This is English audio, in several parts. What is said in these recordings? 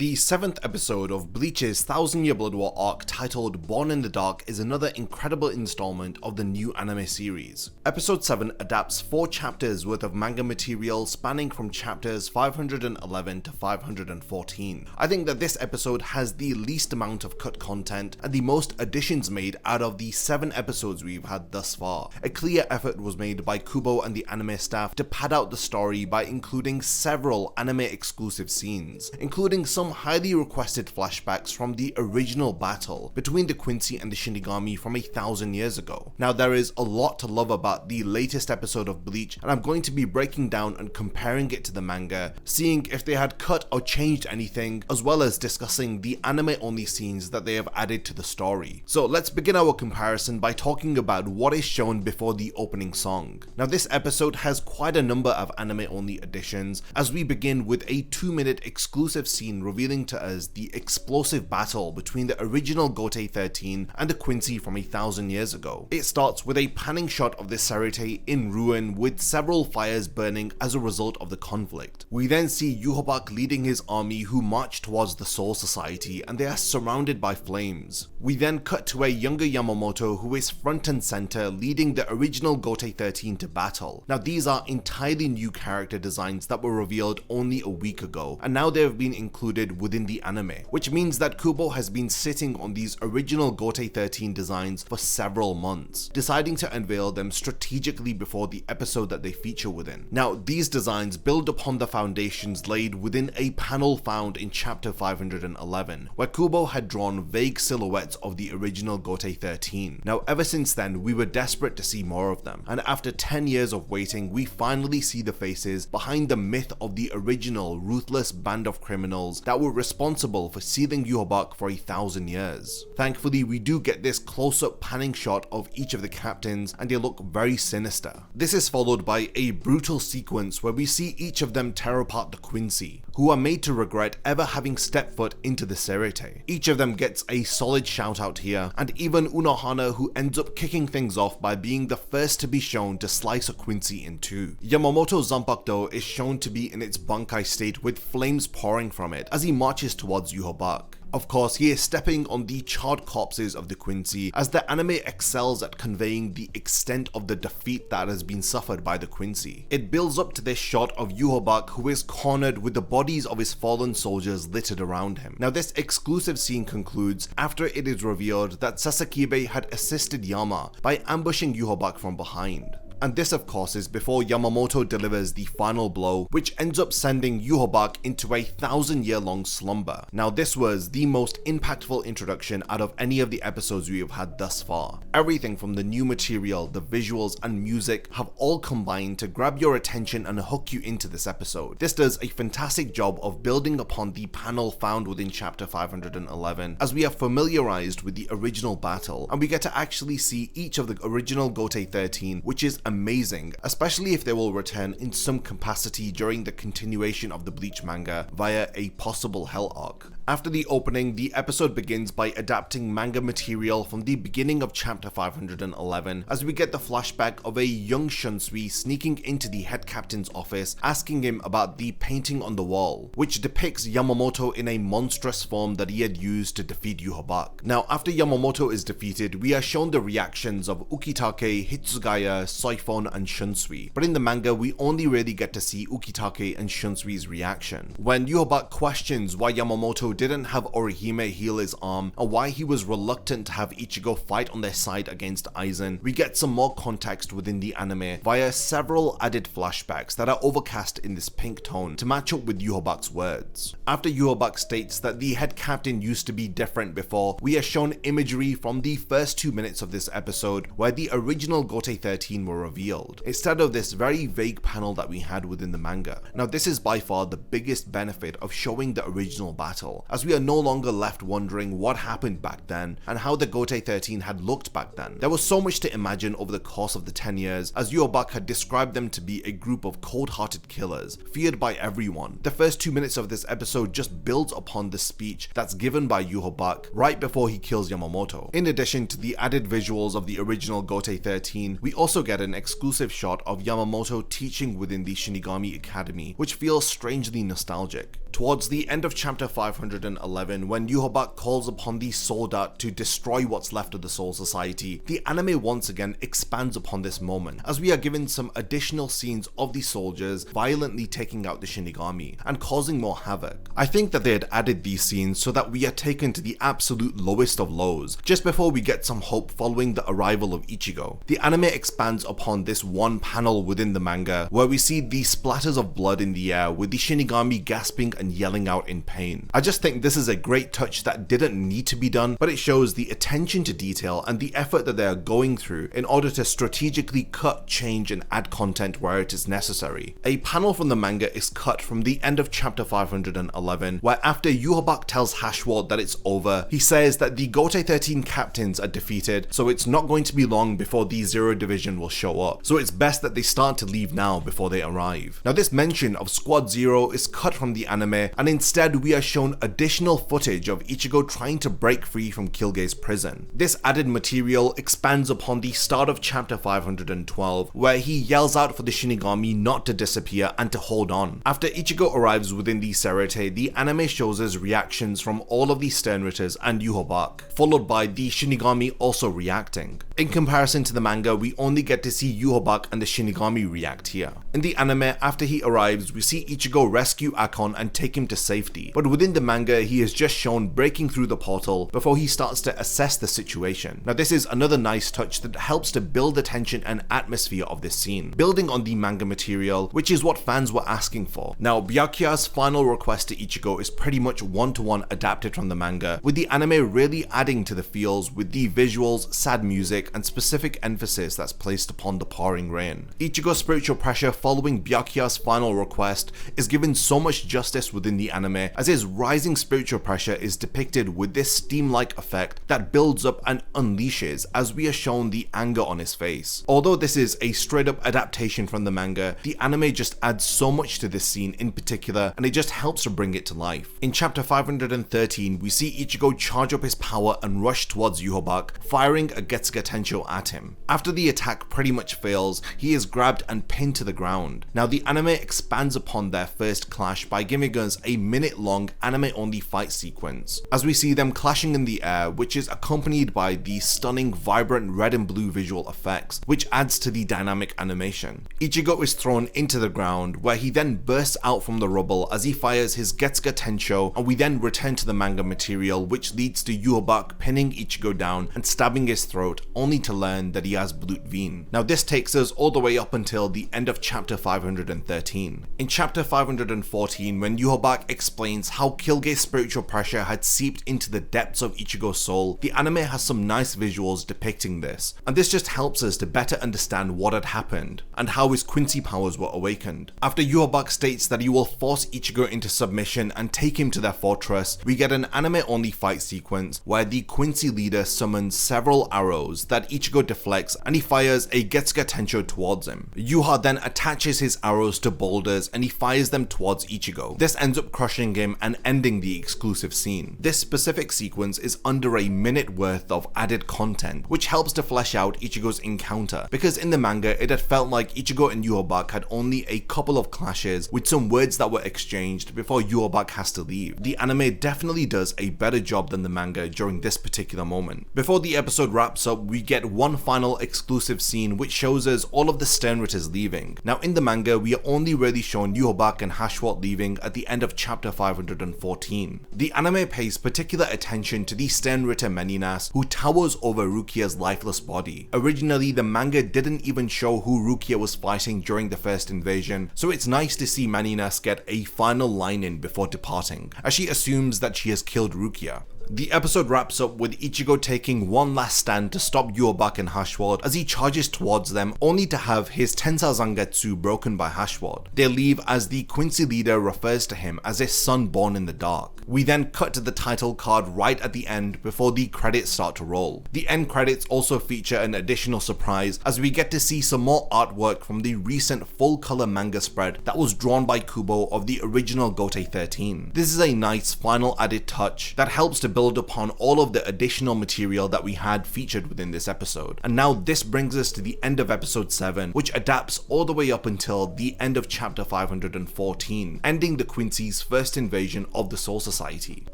The 7th episode of Bleach's 1000-Year Blood War arc titled Born in the Dark is another incredible installment of the new anime series. Episode 7 adapts 4 chapters worth of manga material spanning from chapters 511 to 514. I think that this episode has the least amount of cut content and the most additions made out of the 7 episodes we've had thus far. A clear effort was made by Kubo and the anime staff to pad out the story by including several anime exclusive scenes, including some highly requested flashbacks from the original battle between the Quincy and the Shinigami from 1,000 years ago. Now there is a lot to love about the latest episode of Bleach, and I'm going to be breaking down and comparing it to the manga, seeing if they had cut or changed anything, as well as discussing the anime only scenes that they have added to the story. So let's begin our comparison by talking about what is shown before the opening song. Now this episode has quite a number of anime only additions, as we begin with a 2-minute exclusive scene revealing to us the explosive battle between the original Gotei 13 and the Quincy from 1,000 years ago. It starts with a panning shot of the Serite in ruin with several fires burning as a result of the conflict. We then see Yhwach leading his army who march towards the Soul Society and they are surrounded by flames. We then cut to a younger Yamamoto who is front and center leading the original Gotei 13 to battle. Now these are entirely new character designs that were revealed only a week ago, and now they have been included within the anime, which means that Kubo has been sitting on these original Gotei 13 designs for several months, deciding to unveil them strategically before the episode that they feature within. Now these designs build upon the foundations laid within a panel found in chapter 511, where Kubo had drawn vague silhouettes of the original Gotei 13. Now ever since then we were desperate to see more of them, and after 10 years of waiting we finally see the faces behind the myth of the original ruthless band of criminals that were responsible for sealing Yhwach for 1,000 years. Thankfully we do get this close-up panning shot of each of the captains and they look very sinister. This is followed by a brutal sequence where we see each of them tear apart the Quincy, who are made to regret ever having stepped foot into the Serite. Each of them gets a solid shout out here, and even Unohana, who ends up kicking things off by being the first to be shown to slice a Quincy in two. Yamamoto Zanpakuto is shown to be in its Bankai state with flames pouring from it as he marches towards Yhwach. Of course, he is stepping on the charred corpses of the Quincy, as the anime excels at conveying the extent of the defeat that has been suffered by the Quincy. It builds up to this shot of Yhwach, who is cornered with the bodies of his fallen soldiers littered around him. Now this exclusive scene concludes after it is revealed that Sasakibe had assisted Yama by ambushing Yhwach from behind. And this of course is before Yamamoto delivers the final blow, which ends up sending Yhwach into a 1,000-year-long slumber. Now this was the most impactful introduction out of any of the episodes we have had thus far. Everything from the new material, the visuals and music have all combined to grab your attention and hook you into this episode. This does a fantastic job of building upon the panel found within chapter 511, as we are familiarized with the original battle and we get to actually see each of the original Gotei 13, which is amazing, especially if they will return in some capacity during the continuation of the Bleach manga via a possible Hell arc. After the opening, the episode begins by adapting manga material from the beginning of chapter 511, as we get the flashback of a young Shunsui sneaking into the head captain's office, asking him about the painting on the wall, which depicts Yamamoto in a monstrous form that he had used to defeat Yhwach. Now after Yamamoto is defeated, we are shown the reactions of Ukitake, Hitsugaya, Soifon and Shunsui, but in the manga we only really get to see Ukitake and Shunsui's reaction. When Yhwach questions why Yamamoto didn't have Orihime heal his arm and why he was reluctant to have Ichigo fight on their side against Aizen, we get some more context within the anime via several added flashbacks that are overcast in this pink tone to match up with Yhwach's words. After Yhwach states that the head captain used to be different before, we are shown imagery from the first 2 minutes of this episode where the original Gotei 13 were revealed, instead of this very vague panel that we had within the manga. Now this is by far the biggest benefit of showing the original battle, as we are no longer left wondering what happened back then and how the Gotei 13 had looked back then. There was so much to imagine over the course of the 10 years, as Yhwach had described them to be a group of cold-hearted killers, feared by everyone. The first 2 minutes of this episode just builds upon the speech that's given by Yhwach right before he kills Yamamoto. In addition to the added visuals of the original Gotei 13, we also get an exclusive shot of Yamamoto teaching within the Shinigami Academy, which feels strangely nostalgic. Towards the end of chapter 500 511, when Yhwach calls upon the Soul Dart to destroy what's left of the Soul Society, the anime once again expands upon this moment, as we are given some additional scenes of the soldiers violently taking out the Shinigami and causing more havoc. I think that they had added these scenes so that we are taken to the absolute lowest of lows, just before we get some hope following the arrival of Ichigo. The anime expands upon this one panel within the manga, where we see the splatters of blood in the air with the Shinigami gasping and yelling out in pain. I just think this is a great touch that didn't need to be done, but it shows the attention to detail and the effort that they are going through in order to strategically cut, change, and add content where it is necessary. A panel from the manga is cut from the end of chapter 511, where after Yhwach tells Hashwald that it's over, he says that the Gotei 13 captains are defeated, so it's not going to be long before the Zero Division will show up, so it's best that they start to leave now before they arrive. Now, this mention of Squad Zero is cut from the anime, and instead we are shown additional footage of Ichigo trying to break free from Kilge's prison. This added material expands upon the start of chapter 512, where he yells out for the Shinigami not to disappear and to hold on. After Ichigo arrives within the Serete, the anime shows us reactions from all of the Sternritters and Yhwach, followed by the Shinigami also reacting. In comparison to the manga, we only get to see Yhwach and the Shinigami react here. In the anime, after he arrives, we see Ichigo rescue Akon and take him to safety, but within the manga, he is just shown breaking through the portal before he starts to assess the situation. Now, this is another nice touch that helps to build the tension and atmosphere of this scene, building on the manga material, which is what fans were asking for. Now, Byakuya's final request to Ichigo is pretty much one-to-one adapted from the manga, with the anime really adding to the feels with the visuals, sad music, and specific emphasis that's placed upon the pouring rain. Ichigo's spiritual pressure following Byakuya's final request is given so much justice within the anime, as his rising spiritual pressure is depicted with this steam-like effect that builds up and unleashes as we are shown the anger on his face. Although this is a straight-up adaptation from the manga, the anime just adds so much to this scene in particular, and it just helps to bring it to life. In chapter 513, we see Ichigo charge up his power and rush towards Yhwach, firing a Getsuga Tensho at him. After the attack pretty much fails, he is grabbed and pinned to the ground. Now, the anime expands upon their first clash by giving us a minute-long anime-only fight sequence, as we see them clashing in the air, which is accompanied by the stunning, vibrant red and blue visual effects, which adds to the dynamic animation. Ichigo is thrown into the ground, where he then bursts out from the rubble as he fires his Getsuga Tensho, and we then return to the manga material, which leads to Yhwach pinning Ichigo down and stabbing his throat, only to learn that he has Blutveen. Now, this takes us all the way up until the end of chapter 513. In chapter 514, when Yhwach explains how Kilge's spiritual pressure had seeped into the depths of Ichigo's soul, the anime has some nice visuals depicting this, and this just helps us to better understand what had happened and how his Quincy powers were awakened. After Yhwach states that he will force Ichigo into submission and take him to their fortress, we get an anime-only fight sequence where the Quincy leader summons several arrows that Ichigo deflects, and he fires a Getsuga Tensho towards him. Yuha then attaches his arrows to boulders and he fires them towards Ichigo. This ends up crushing him and ending the exclusive scene. This specific sequence is under a minute worth of added content, which helps to flesh out Ichigo's encounter, because in the manga it had felt like Ichigo and Yhwach had only a couple of clashes with some words that were exchanged before Yhwach has to leave. The anime definitely does a better job than the manga during this particular moment. Before the episode wraps up, we get one final exclusive scene which shows us all of the Sternritters leaving. Now, in the manga, we are only really shown Yhwach and Hashwat leaving at the end of chapter 514. The anime pays particular attention to the Sternritter Meninas, who towers over Rukia's lifeless body. Originally, the manga didn't even show who Rukia was fighting during the first invasion, so it's nice to see Meninas get a final line in before departing, as she assumes that she has killed Rukia. The episode wraps up with Ichigo taking one last stand to stop Yhwach and Hashwat as he charges towards them, only to have his Tensa Zangetsu broken by Hashwat. They leave as the Quincy leader refers to him as a son born in the dark. We then cut to the title card right at the end before the credits start to roll. The end credits also feature an additional surprise as we get to see some more artwork from the recent full-color manga spread that was drawn by Kubo of the original Gotei 13. This is a nice final added touch that helps to build build upon all of the additional material that we had featured within this episode. And now this brings us to the end of episode 7, which adapts all the way up until the end of chapter 514, ending the Quincy's first invasion of the Soul Society.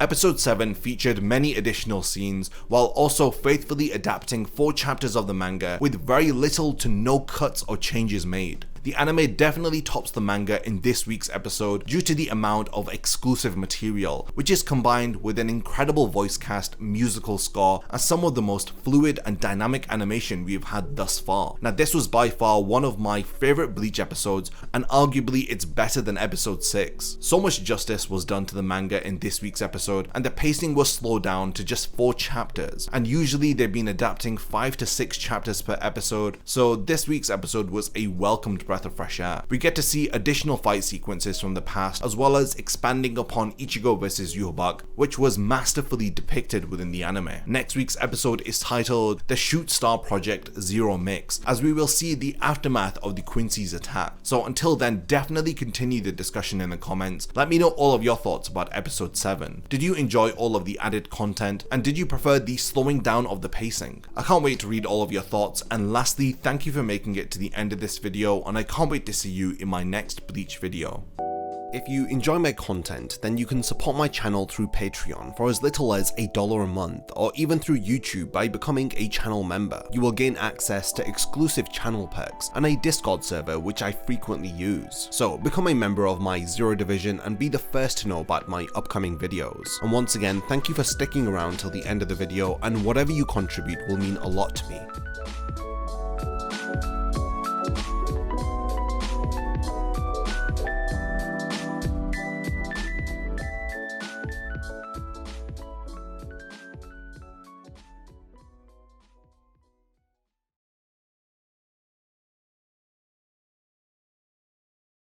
Episode 7 featured many additional scenes, while also faithfully adapting 4 chapters of the manga with very little to no cuts or changes made. The anime definitely tops the manga in this week's episode due to the amount of exclusive material, which is combined with an incredible voice cast, musical score, and some of the most fluid and dynamic animation we've had thus far. Now this was by far one of my favourite Bleach episodes, and arguably it's better than episode 6. So much justice was done to the manga in this week's episode, and the pacing was slowed down to just 4 chapters, and usually they've been adapting 5 to 6 chapters per episode, so this week's episode was a welcomed breath of fresh air. We get to see additional fight sequences from the past, as well as expanding upon Ichigo vs Yhwach, which was masterfully depicted within the anime. Next week's episode is titled The Shoot Star Project Zero Mix, as we will see the aftermath of the Quincy's attack. So until then, definitely continue the discussion in the comments. Let me know all of your thoughts about episode 7. Did you enjoy all of the added content, and did you prefer the slowing down of the pacing? I can't wait to read all of your thoughts, and lastly, thank you for making it to the end of this video, and I can't wait to see you in my next Bleach video. If you enjoy my content, then you can support my channel through Patreon for as little as $1 a month, or even through YouTube by becoming a channel member. You will gain access to exclusive channel perks and a Discord server which I frequently use. So become a member of my Zero Division and be the first to know about my upcoming videos. And once again, thank you for sticking around till the end of the video, and whatever you contribute will mean a lot to me.